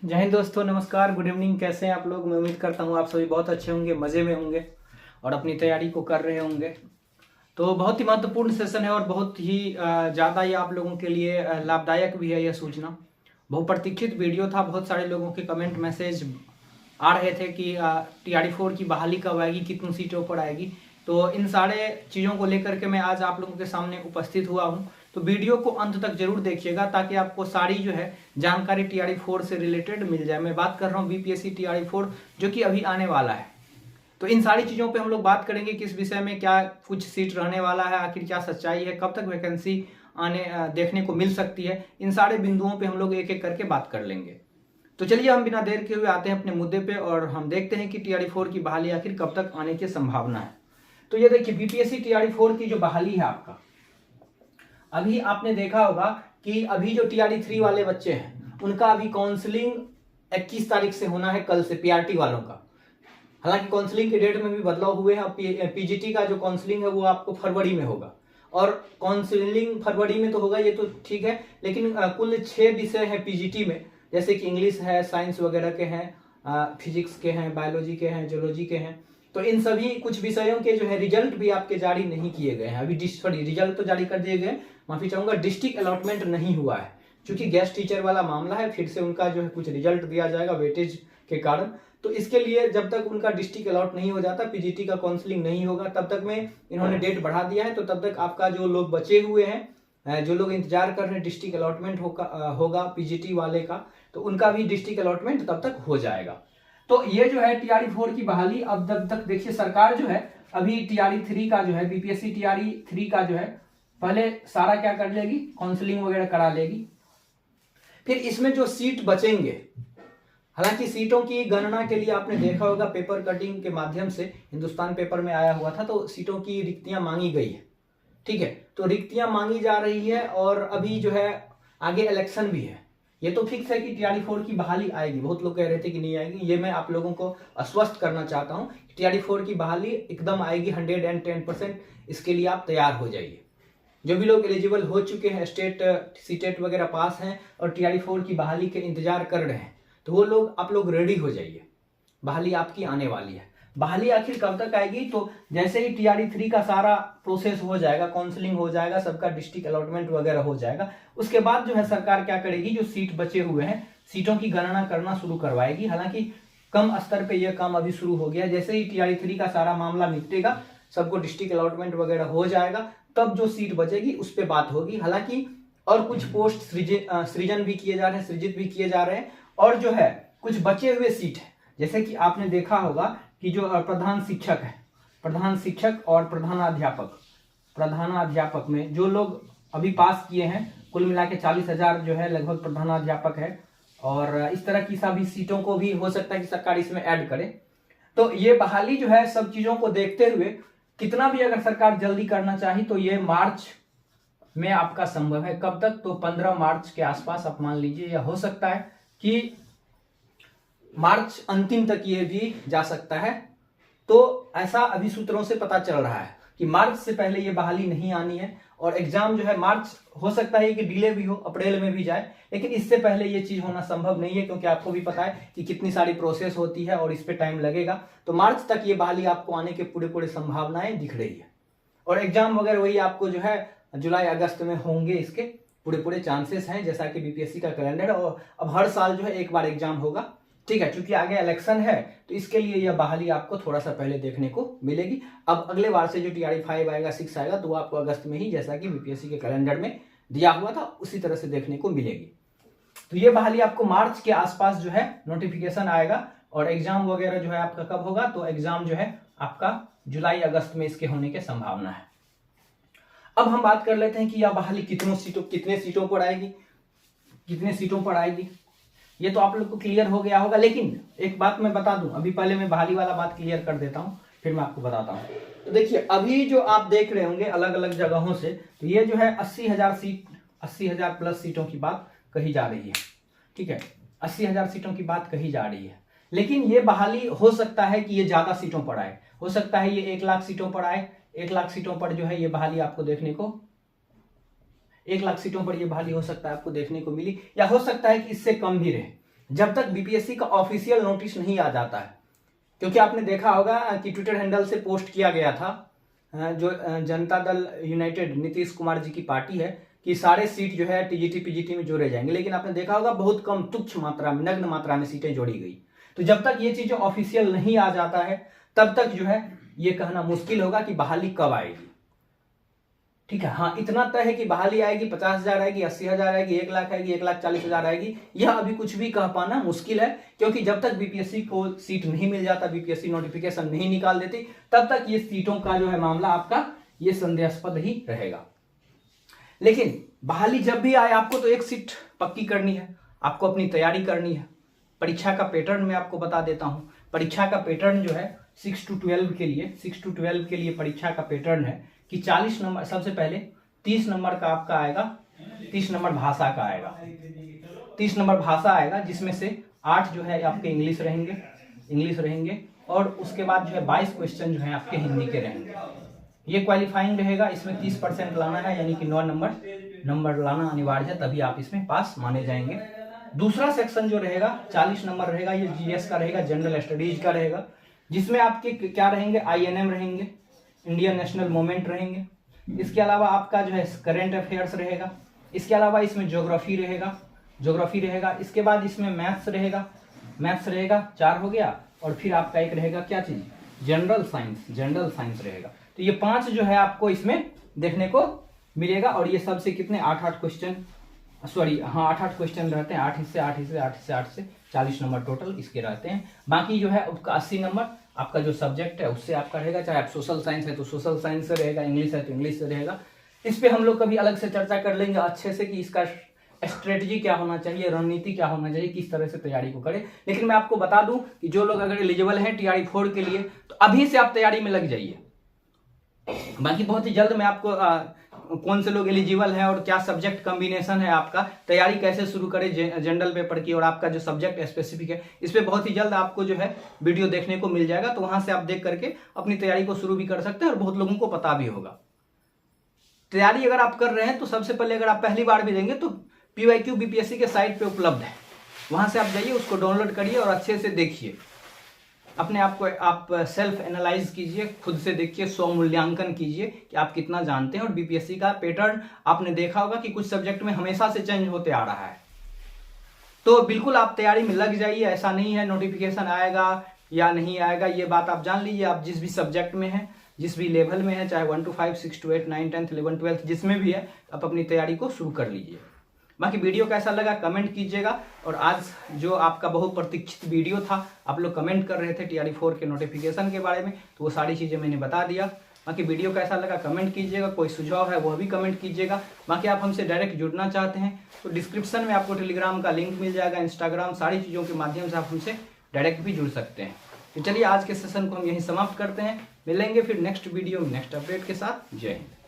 जय हिंद दोस्तों, नमस्कार, गुड इवनिंग। कैसे हैं आप लोग? मैं उम्मीद करता हूँ आप सभी बहुत अच्छे होंगे, मज़े में होंगे और अपनी तैयारी को कर रहे होंगे। तो बहुत ही महत्वपूर्ण सेशन है और बहुत ही ज़्यादा ये आप लोगों के लिए लाभदायक भी है यह सूचना। बहुप्रतीक्षित वीडियो था, बहुत सारे लोगों के कमेंट मैसेज आ रहे थे कि TRD4 की बहाली कब आएगी, कितनी सीटों पर आएगी। तो इन सारे चीज़ों को लेकर के मैं आज आप लोगों के सामने उपस्थित हुआ हूँ। तो वीडियो को अंत तक जरूर देखिएगा ताकि आपको सारी जो है जानकारी TRD4 से रिलेटेड मिल जाए। मैं बात कर रहा हूँ BPSC TRD4 जो कि अभी आने वाला है। तो इन सारी चीज़ों पे हम लोग बात करेंगे, किस विषय में क्या कुछ सीट रहने वाला है, आखिर क्या सच्चाई है, कब तक वैकेंसी देखने को मिल सकती है। इन सारे बिंदुओं पे हम लोग एक एक करके बात कर लेंगे। तो चलिए हम बिना देर के हुए आते हैं अपने मुद्दे पे और हम देखते हैं कि TRD4 की बहाली आखिर कब तक आने की संभावना है। तो ये देखिए, BPSC TRD4 की जो बहाली है आपका, अभी आपने देखा होगा कि अभी जो TRD3 वाले बच्चे हैं उनका अभी काउंसलिंग 21 तारीख से होना है, कल से PRT वालों का। हालांकि काउंसलिंग के डेट में भी बदलाव हुए हैं। PGT का जो काउंसलिंग है वो आपको फरवरी में होगा और काउंसलिंग फरवरी में तो होगा, ये तो ठीक है, लेकिन कुल 6 विषय है PGT में, जैसे कि इंग्लिश है, साइंस वगैरह के हैं, फिजिक्स के हैं, बायोलॉजी के हैं, जियोलॉजी के हैं। तो इन सभी कुछ विषयों के जो है रिजल्ट भी आपके जारी नहीं किए गए हैं अभी। सॉरी, रिजल्ट तो जारी कर दिए गए, माफी चाहूंगा, डिस्ट्रिक्ट अलॉटमेंट नहीं हुआ है क्योंकि गेस्ट टीचर वाला मामला है। फिर से उनका जो है कुछ रिजल्ट दिया जाएगा वेटेज के कारण। तो इसके लिए जब तक उनका डिस्ट्रिक्ट अलॉट नहीं हो जाता, PGT का काउंसलिंग नहीं होगा, तब तक में इन्होंने डेट बढ़ा दिया है। तो तब तक आपका जो लोग बचे हुए हैं, जो लोग इंतजार कर रहे हैं डिस्ट्रिक्ट अलॉटमेंट होगा PGT वाले का, तो उनका भी डिस्ट्रिक्ट अलॉटमेंट तब तक हो जाएगा। तो ये जो है TRD4 की बहाली, अब जब तक देखिए सरकार जो है अभी TRD3 का जो है, BPSC TRD3 का जो है पहले सारा क्या कर लेगी, काउंसलिंग वगैरह करा लेगी। फिर इसमें जो सीट बचेंगे, हालांकि सीटों की गणना के लिए आपने देखा होगा पेपर कटिंग के माध्यम से हिंदुस्तान पेपर में आया हुआ था, तो सीटों की रिक्तियां मांगी गई है। ठीक है, तो रिक्तियां मांगी जा रही है और अभी जो है आगे इलेक्शन भी है। ये तो फिक्स है कि TRD4 की बहाली आएगी। बहुत लोग कह रहे थे कि नहीं आएगी, ये मैं आप लोगों को आश्वस्त करना चाहता हूं। TRD4 की बहाली एकदम आएगी 110%। इसके लिए आप तैयार हो जाइए। जो भी लोग एलिजिबल हो चुके हैं, स्टेट सीटेट वगैरह पास हैं और TRD4 की बहाली के इंतजार कर रहे हैं, तो वो लोग, आप लोग रेडी हो जाइए, बहाली आपकी आने वाली है। बहाली आखिर कब तक आएगी? तो जैसे ही TRD3 का सारा प्रोसेस हो जाएगा, काउंसलिंग हो जाएगा, सबका डिस्ट्रिक्ट अलॉटमेंट वगैरह हो जाएगा, उसके बाद जो है सरकार क्या करेगी, जो सीट बचे हुए हैं सीटों की गणना करना शुरू करवाएगी। हालांकि कम स्तर पे यह काम अभी शुरू हो गया। जैसे ही TRD3 का सारा मामला निपटेगा, सबको डिस्ट्रिक्ट अलॉटमेंट वगैरह हो जाएगा, तब जो सीट बचेगी उस पर बात होगी। हालांकि और कुछ पोस्ट सृजन भी किए जा रहे हैं, सृजित भी किए जा रहे हैं, और जो है कुछ बचे हुए सीट है, जैसे कि आपने देखा होगा कि जो प्रधान शिक्षक है, प्रधान शिक्षक और प्रधानाध्यापक में जो लोग अभी पास किए हैं, कुल मिला के 40,000 जो है लगभग प्रधानाध्यापक है, और इस तरह की सभी सीटों को भी हो सकता है कि सरकार इसमें ऐड करे। तो ये बहाली जो है सब चीजों को देखते हुए, कितना भी अगर सरकार जल्दी करना चाहे तो ये मार्च में आपका संभव है। कब तक? तो 15 मार्च के आसपास आप मान लीजिए, या हो सकता है कि मार्च अंतिम तक ये भी जा सकता है। तो ऐसा अभी सूत्रों से पता चल रहा है कि मार्च से पहले ये बहाली नहीं आनी है, और एग्जाम जो है मार्च हो सकता है कि डिले भी हो, अप्रैल में भी जाए, लेकिन इससे पहले ये चीज होना संभव नहीं है, क्योंकि आपको भी पता है कि कितनी सारी प्रोसेस होती है और इस पे टाइम लगेगा। तो मार्च तक ये बहाली आपको आने के पूरे संभावनाएं दिख रही है, और एग्जाम वगैरह वही आपको जो है जुलाई अगस्त में होंगे, इसके पूरे चांसेस हैं, जैसा कि BPSC का कैलेंडर। और अब हर साल जो है एक बार एग्जाम होगा, ठीक है, क्योंकि आगे इलेक्शन है, तो इसके लिए यह बहाली आपको थोड़ा सा पहले देखने को मिलेगी। अब अगले बार से जो TRD5 आएगा, 6 आएगा, तो वो आपको अगस्त में ही, जैसा कि BPSC के कैलेंडर में दिया हुआ था, उसी तरह से देखने को मिलेगी। तो ये बहाली आपको मार्च के आसपास जो है नोटिफिकेशन आएगा, और एग्जाम वगैरह जो है आपका कब होगा? तो एग्जाम जो है आपका जुलाई अगस्त में इसके होने की संभावना है। अब हम बात कर लेते हैं कि यह बहाली कितने सीटों पर आएगी, कितने सीटों पर आएगी। ये तो आप लोग को क्लियर हो गया होगा, लेकिन एक बात मैं बता दूं, अभी पहले मैं बहाली वाला बात क्लियर कर देता हूं, फिर मैं आपको बताता हूं। तो देखिए, अभी जो आप देख रहे होंगे अलग अलग जगहों से, तो ये जो है 80,000 सीट, 80,000 प्लस सीटों की बात कही जा रही है। ठीक है, 80,000 सीटों की बात कही जा रही है, लेकिन ये बहाली हो सकता है कि ये ज्यादा सीटों पर आए, हो सकता है ये 1 लाख सीटों पर आए। 1 लाख सीटों पर जो है ये बहाली आपको देखने को, 1 लाख सीटों पर ये बहाली हो सकता है आपको देखने को मिली, या हो सकता है कि इससे कम भी रहे, जब तक बीपीएससी का ऑफिशियल नोटिस नहीं आ जाता है। क्योंकि आपने देखा होगा कि ट्विटर हैंडल से पोस्ट किया गया था, जो जनता दल यूनाइटेड नीतीश कुमार जी की पार्टी है, कि सारे सीट जो है टीजीटी पीजीटी में जोड़े जाएंगे, लेकिन आपने देखा होगा बहुत कम तुच्छ मात्रा में, नग्न मात्रा में सीटें जोड़ी गई। तो जब तक ये चीज ऑफिशियल नहीं आ जाता है तब तक जो है ये कहना मुश्किल होगा कि बहाली कब आएगी। ठीक है, हाँ इतना तय है कि बहाली आएगी, 50,000 आएगी, 80,000 आएगी, 1 लाख आएगी, 1,40,000 आएगी, यह अभी कुछ भी कह पाना मुश्किल है। क्योंकि जब तक बीपीएससी को सीट नहीं मिल जाता, बीपीएससी नोटिफिकेशन नहीं निकाल देती, तब तक ये सीटों का जो है मामला आपका ये संदेहास्पद ही रहेगा। लेकिन बहाली जब भी आए आपको तो एक सीट पक्की करनी है, आपको अपनी तैयारी करनी है। परीक्षा का पैटर्न मैं आपको बता देता हूं। परीक्षा का पैटर्न जो है 6 to 12 के लिए परीक्षा का पैटर्न है कि 40 नंबर, सबसे पहले 30 नंबर का आपका आएगा, 30 नंबर भाषा का आएगा, 30 नंबर भाषा आएगा, जिसमें से 8 जो है आपके इंग्लिश रहेंगे और उसके बाद जो है 22 क्वेश्चन जो है आपके हिंदी के रहेंगे। ये क्वालिफाइंग रहेगा, इसमें 30% लाना है, यानी कि 9 नंबर लाना अनिवार्य है, तभी आप इसमें पास माने जाएंगे। दूसरा सेक्शन जो रहेगा 40 नंबर रहेगा, ये जीएस का रहेगा, जनरल स्टडीज का रहेगा, जिसमें आपके क्या रहेंगे, INM रहेंगे, इंडियन नेशनल मूवमेंट रहेंगे। इसके अलावा आपका जो है करंट अफेयर्स रहेगा। इसके अलावा इसमें ज्योग्राफी रहेगा। इसके बाद इसमें मैथ्स रहेगा 4 हो गया, और फिर आपका एक रहेगा क्या चीज, जनरल साइंस रहेगा। तो ये 5 जो है आपको इसमें देखने को मिलेगा। और ये सबसे कितने 8 क्वेश्चन रहते हैं, 8 हिस्से 8 से 40 नंबर टोटल इसके रहते हैं। बाकी जो है उसका 80 नंबर आपका जो सब्जेक्ट है उससे आपका रहेगा, चाहे आप सोशल साइंस है तो सोशल साइंस से रहेगा, इंग्लिश है तो इंग्लिश से रहेगा। इस पे हम लोग कभी अलग से चर्चा कर लेंगे अच्छे से कि इसका स्ट्रेटजी क्या होना चाहिए, रणनीति क्या होना चाहिए, किस तरह से तैयारी को करें। लेकिन मैं आपको बता दूं कि जो लोग अगर एलिजिबल हैं TRE 4 के लिए, तो अभी से आप तैयारी में लग जाइए। बाकी बहुत ही जल्द मैं आपको कौन से लोग एलिजिबल हैं और क्या सब्जेक्ट कॉम्बिनेशन है, आपका तैयारी कैसे शुरू करें जनरल पेपर की, और आपका जो सब्जेक्ट स्पेसिफिक है, इस पे बहुत ही जल्द आपको जो है वीडियो देखने को मिल जाएगा। तो वहां से आप देख करके अपनी तैयारी को शुरू भी कर सकते हैं, और बहुत लोगों को पता भी होगा। तैयारी अगर आप कर रहे हैं तो सबसे पहले अगर आप पहली बार भी देंगे तो PYQ BPSC के साइट पे उपलब्ध है, वहां से आप जाइए, उसको डाउनलोड करिए और अच्छे से देखिए। अपने आप को आप सेल्फ एनालाइज कीजिए, खुद से देखिए, स्व मूल्यांकन कीजिए कि आप कितना जानते हैं। और बीपीएससी का पैटर्न आपने देखा होगा कि कुछ सब्जेक्ट में हमेशा से चेंज होते आ रहा है। तो बिल्कुल आप तैयारी में लग जाइए। ऐसा नहीं है नोटिफिकेशन आएगा या नहीं आएगा, ये बात आप जान लीजिए। आप जिस भी सब्जेक्ट में है, जिस भी लेवल में है, चाहे 1 to 5, 6 to 8, 9, 10, 11, 12 जिसमें भी है, आप अपनी तैयारी को शुरू कर लीजिए। बाकी वीडियो कैसा लगा कमेंट कीजिएगा। और आज जो आपका बहुप्रतीक्षित वीडियो था, आप लोग कमेंट कर रहे थे TRE 4 के नोटिफिकेशन के बारे में, तो वो सारी चीज़ें मैंने बता दिया। बाकी वीडियो कैसा लगा कमेंट कीजिएगा, कोई सुझाव है वह भी कमेंट कीजिएगा। बाकी आप हमसे डायरेक्ट जुड़ना चाहते हैं तो डिस्क्रिप्शन में आपको टेलीग्राम का लिंक मिल जाएगा, इंस्टाग्राम, सारी चीज़ों के माध्यम से आप हमसे डायरेक्ट भी जुड़ सकते हैं। तो चलिए आज के सेशन को हम यहीं समाप्त करते हैं, मिलेंगे फिर नेक्स्ट वीडियो में नेक्स्ट अपडेट के साथ। जय हिंद।